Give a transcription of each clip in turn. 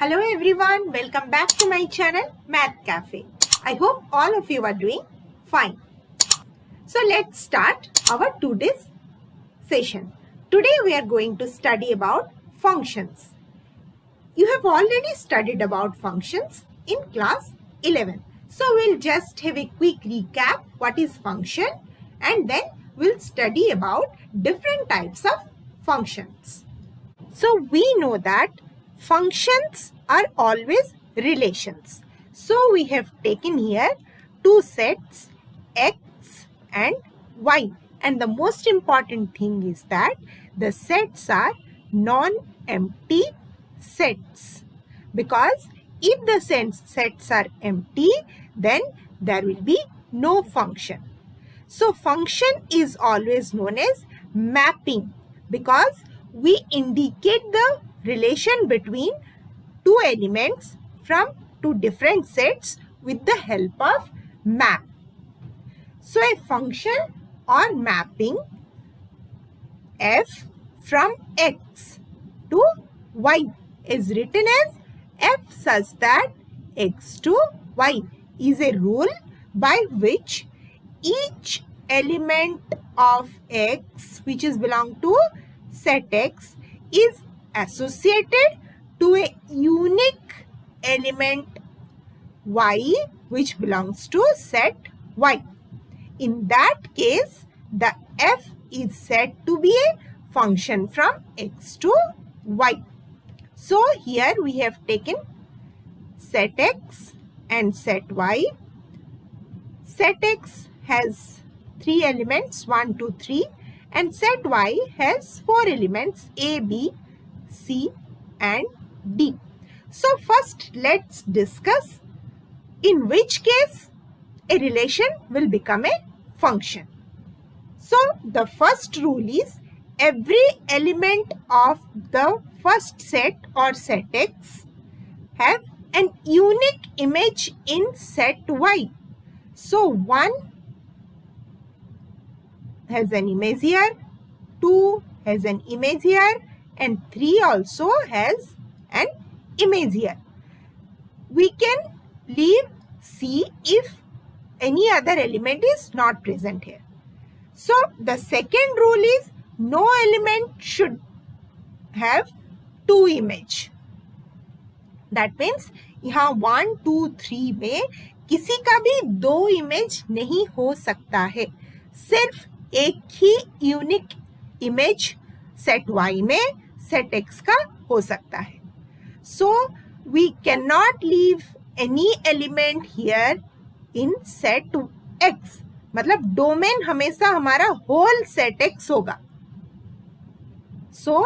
Hello everyone, welcome back to my channel Math Cafe. I hope all of you are doing fine. So let's start our today's session. Today we are going to study about functions. You have already studied about functions in class 11. So we'll just have a quick recap what is function and then we'll study about different types of functions. So we know that functions are always relations. So we have taken here two sets x and y. And the most important thing is that the sets are non-empty sets. Because if the sets are empty, then there will be no function. So function is always known as mapping because we indicate the relation between two elements from two different sets with the help of map. So a function or mapping f from x to y is written as f such that x to y is a rule by which each element of x which is belong to set x is associated to a unique element y which belongs to set y. In that case, the f is said to be a function from x to y. So here we have taken set x and set y. Set x has 3 elements 1, 2, 3 and set y has 4 elements a, b, c and d. So first let's discuss in which case a relation will become a function. So the first rule is every element of the first set or set x have an unique image in set y. So 1 has an image here, 2 has an image here and 3 also has an image here. We can leave C if any other element is not present here. So the second rule is no element should have 2 image. That means यहाँ 1, 2, 3 में किसी का भी 2 image नहीं हो सकता है. सिर्फ एक ही यूनिक इमेज सेट y में सेट x का हो सकता है. So we cannot leave any element here in set x. मतलब डोमेन हमेशा हमारा होल सेट x होगा. So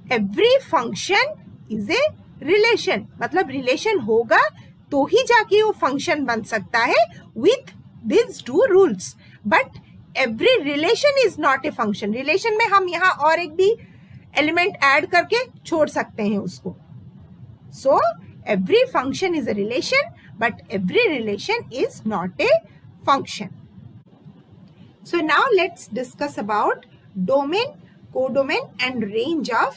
every function is a relation. मतलब रिलेशन होगा तो ही जाके वो फंक्शन बन सकता है with these two rules. But every relation is not a function. Relation में हम यहाँ और एक भी एलिमेंट ऐड करके छोड़ सकते हैं उसको. So every function is a relation, but every relation is not a function. So now let's discuss about domain, codomain and range of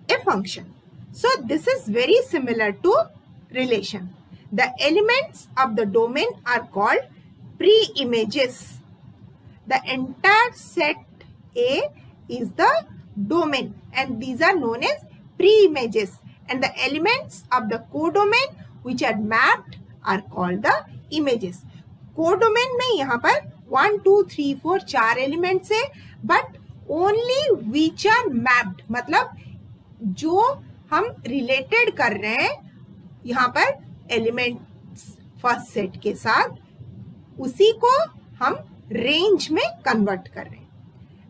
a function. So this is very similar to relation. The elements of the domain are called pre-images. The entire set A is the domain and these are known as pre-images. And the elements of the codomain which are mapped are called the images. Codomain में यहाँ पर 1, 2, 3, 4 4 elements है, but only which are mapped. मतलब जो हम related कर रहे हैं यहाँ पर elements first set के साथ उसी को हम range में convert कर रहे हैं.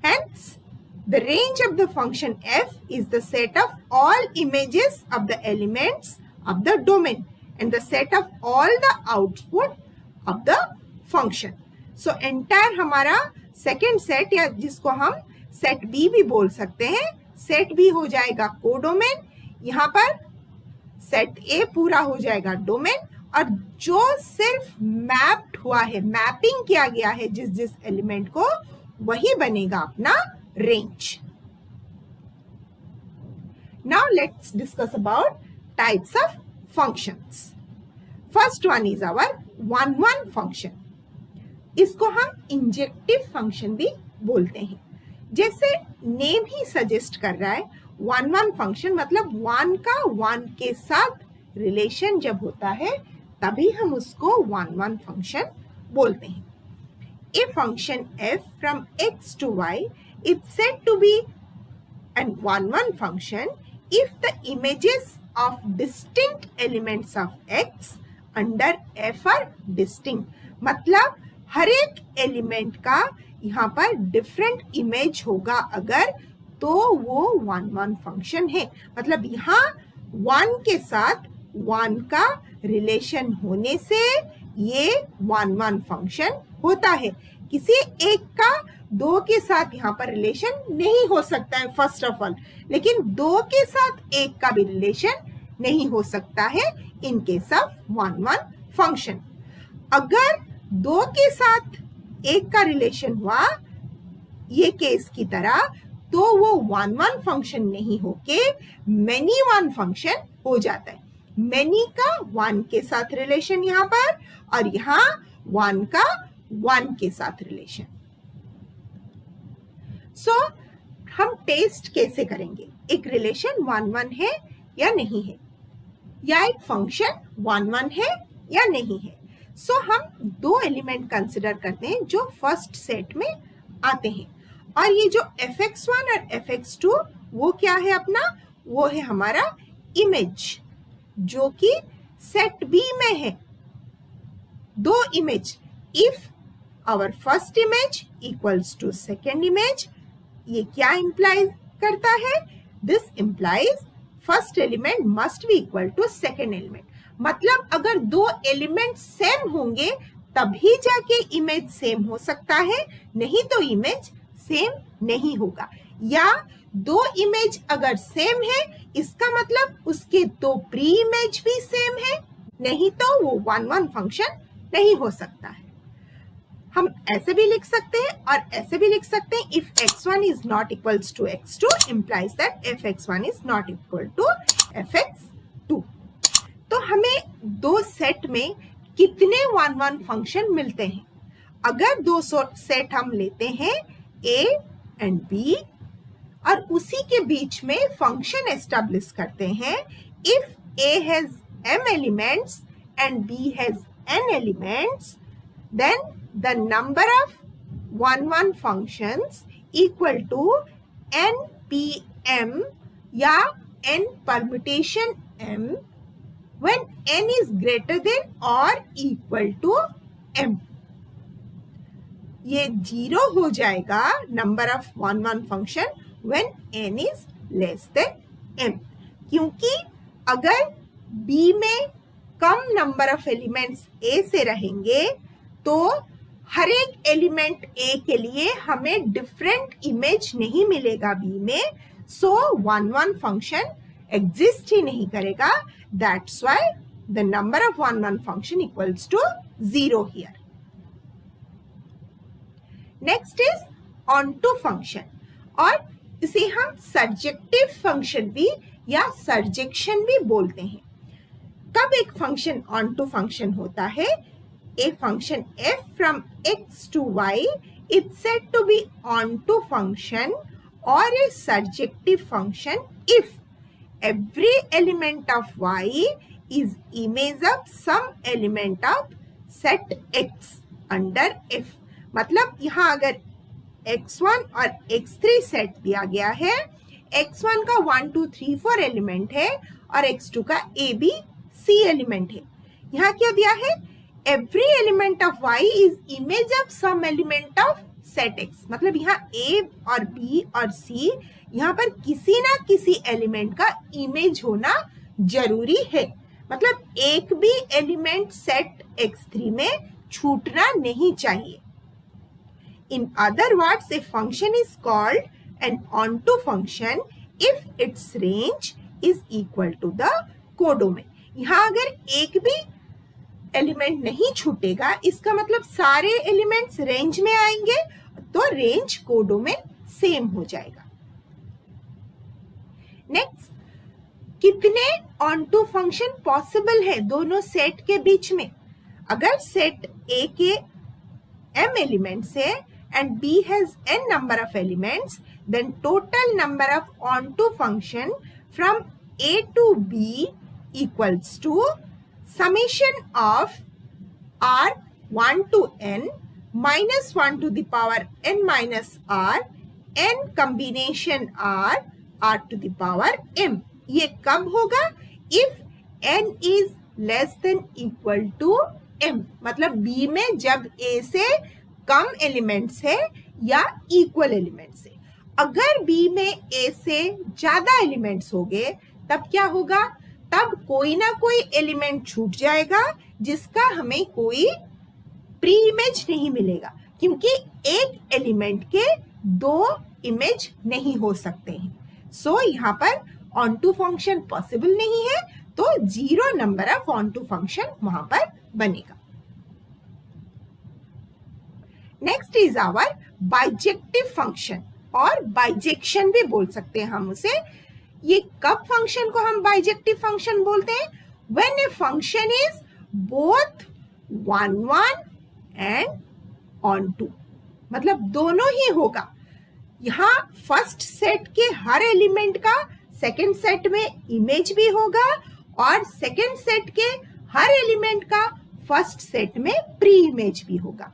Hence, the range of the function f is the set of all images of the elements of the domain and the set of all the output of the function. So entire हमारा second set या जिसको हम set B भी बोल सकते हैं, set B हो जाएगा codomain, यहाँ पर set A पूरा हो जाएगा domain और जो सिर्फ मैप्ड हुआ है, मैपिंग किया गया है जिस एलिमेंट को, वही बनेगा अपना range. Now let's discuss about types of functions. First one is our 1-1 function. इसको हम इंजेक्टिव फंक्शन भी बोलते हैं. जैसे नेम ही सजेस्ट कर रहा है, 1-1 फंक्शन मतलब 1 का 1 के साथ रिलेशन जब होता है तभी हम उसको 1-1 फंक्शन बोलते हैं. A function f from x to y is said to be an 1-1 function if the images of distinct elements of x under f are distinct. मतलब हर एक एलिमेंट का यहाँ पर डिफरेंट इमेज होगा अगर, तो वो 1-1 फंक्शन है. मतलब यहाँ 1 के साथ 1 का रिलेशन होने से ये 1-1 फंक्शन होता है. किसी एक का 2 के साथ यहाँ पर रिलेशन नहीं हो सकता है फर्स्ट ऑफ ऑल, लेकिन 2 के साथ 1 का भी रिलेशन नहीं हो सकता है इन केस ऑफ 1-1 फंक्शन. अगर 2 के साथ 1 का रिलेशन हुआ ये केस की तरह, तो वो 1-1 फंक्शन नहीं होके मेनी 1 फंक्शन हो जाता है. मेनी का 1 के साथ रिलेशन यहाँ पर और यहाँ 1 का 1 के साथ रिलेशन. सो हम टेस्ट कैसे करेंगे एक रिलेशन 1-1 है या नहीं है, या एक फंक्शन 1-1 है या नहीं है. सो हम 2 एलिमेंट कंसिडर करते हैं जो फर्स्ट सेट में आते हैं, और ये जो fx1 और fx2 वो क्या है अपना, वो है हमारा इमेज जो कि सेट बी में है. 2 image, if our first image equals to second image, ये क्या इंप्लाइज करता है, this implies first element must be equal to second element. मतलब अगर 2 एलिमेंट सेम होंगे तभी जाके इमेज सेम हो सकता है, नहीं तो इमेज सेम नहीं होगा. या 2 इमेज अगर सेम है इसका मतलब उसके 2 प्री इमेज भी सेम है, नहीं तो वो 1-1 फंक्शन नहीं हो सकता है. हम ऐसे भी लिख सकते हैं और ऐसे भी लिख सकते हैं. If x1 is not equals to x2 implies that fx1 is not equal to fx2. तो हमें 2 सेट में कितने 1-1 फंक्शन मिलते हैं. अगर 2 सेट हम लेते हैं a एंड b और उसी के बीच में फंक्शन एस्टेब्लिश करते हैं. If a has m elements and b has n elements, then the number of 1-1 functions equal to npm या n permutation m when n is greater than or equal to m. ये 0 हो जाएगा number of 1-1 function when n is less than m, क्योंकि अगर b में कम number of elements a से रहेंगे तो हर एक एलिमेंट a के लिए हमें डिफरेंट इमेज नहीं मिलेगा b में. सो 1-1 फंक्शन एग्जिस्ट ही नहीं करेगा. That's why the number of 1-1 function equals to 0 here. Next is onto function, और इसे हम सर्जेक्टिव फंक्शन भी या सर्जेक्शन भी बोलते हैं. कब एक फंक्शन ऑनटू फंक्शन होता है, a function f from x to y is said to be onto function or a surjective function if every element of y is image of some element of set x under f. मतलब यहाँ अगर x1 और x3 set दिया गया है, x1 का 1 2 3 4 element है और x2 का a b c एलिमेंट है. यहाँ क्या दिया है, every element of y is image of some element of set x. मतलब यहाँ a और b और c यहाँ पर किसी ना किसी एलिमेंट का इमेज होना जरूरी है. मतलब एक भी एलिमेंट सेट x3 में छूटना नहीं चाहिए. In other words, a function is called an onto function if its range is equal to the codomain. यहाँ अगर एक भी एलिमेंट नहीं छूटेगा इसका मतलब सारे एलिमेंट्स रेंज में आएंगे, तो रेंज कोडोमेन सेम हो जाएगा. नेक्स्ट, कितने ऑन टू फंक्शन पॉसिबल है दोनों सेट के बीच में? अगर सेट ए के m एलिमेंट्स है and B has n number of elements, then total number of onto function from A to B equals to summation of r1 to n minus 1 to the power n minus r n combination r to the power m. ये कब होगा? If n is less than equal to m, मतलब B में जब A से कम elements है या equal elements है। अगर बी में ए से ज्यादा एलिमेंट्स होंगे तब क्या होगा? तब कोई ना कोई एलिमेंट छूट जाएगा जिसका हमें कोई प्री इमेज नहीं मिलेगा, क्योंकि एक एलिमेंट के दो इमेज नहीं हो सकते हैं। सो यहाँ पर ऑन टू फंक्शन पॉसिबल नहीं है, तो 0 number of onto function वहां पर बनेगा। Next is our bijective function, और बाइजेक्शन भी बोल सकते हैं हम उसे। ये कब फंक्शन को हम बाइजेक्टिव फंक्शन बोलते हैं? When a function is both 1 1 and onto, मतलब दोनों ही होगा। यहाँ फर्स्ट सेट के हर एलिमेंट का सेकेंड सेट में इमेज भी होगा और सेकेंड सेट के हर एलिमेंट का फर्स्ट सेट में प्री इमेज भी होगा।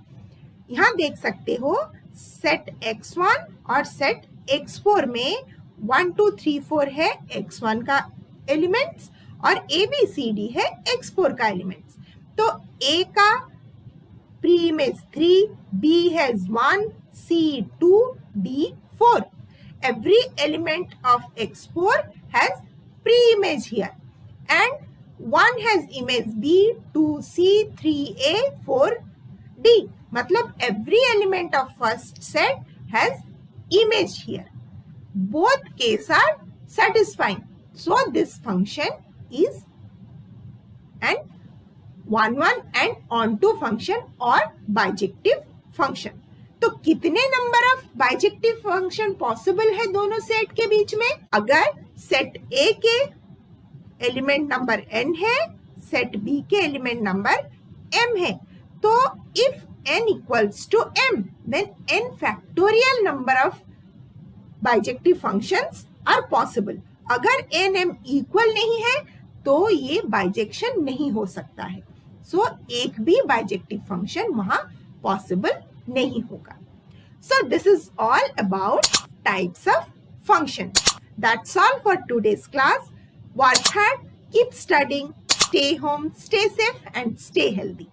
यहाँ देख सकते हो सेट x1 और सेट x4 में 1 2 3 4 है x1 का एलिमेंट्स और ABCD है x4 का एलिमेंट्स। तो A का pre image 3, B has 1, C 2, D 4. Every element of x4 has pre-image here and 1 has image B, 2C, 3A, 4D. मतलब every element of first set has image here. Both cases are satisfying. So this function is an 1 1 and onto function or bijective function. तो कितने number of bijective function possible है दोनों set के बीच में? अगर set ए के element number n है, set B के एलिमेंट नंबर m है, तो if n equals to m, then n factorial number of bijective functions are possible. अगर n m equal नहीं है तो ये बाइजेक्शन नहीं हो सकता है। सो एक भी बाइजेक्टिव फंक्शन वहां पॉसिबल नहीं होगा। So this is all about types of functions. That's all for today's class. Work hard, keep studying, stay home, stay safe and stay healthy.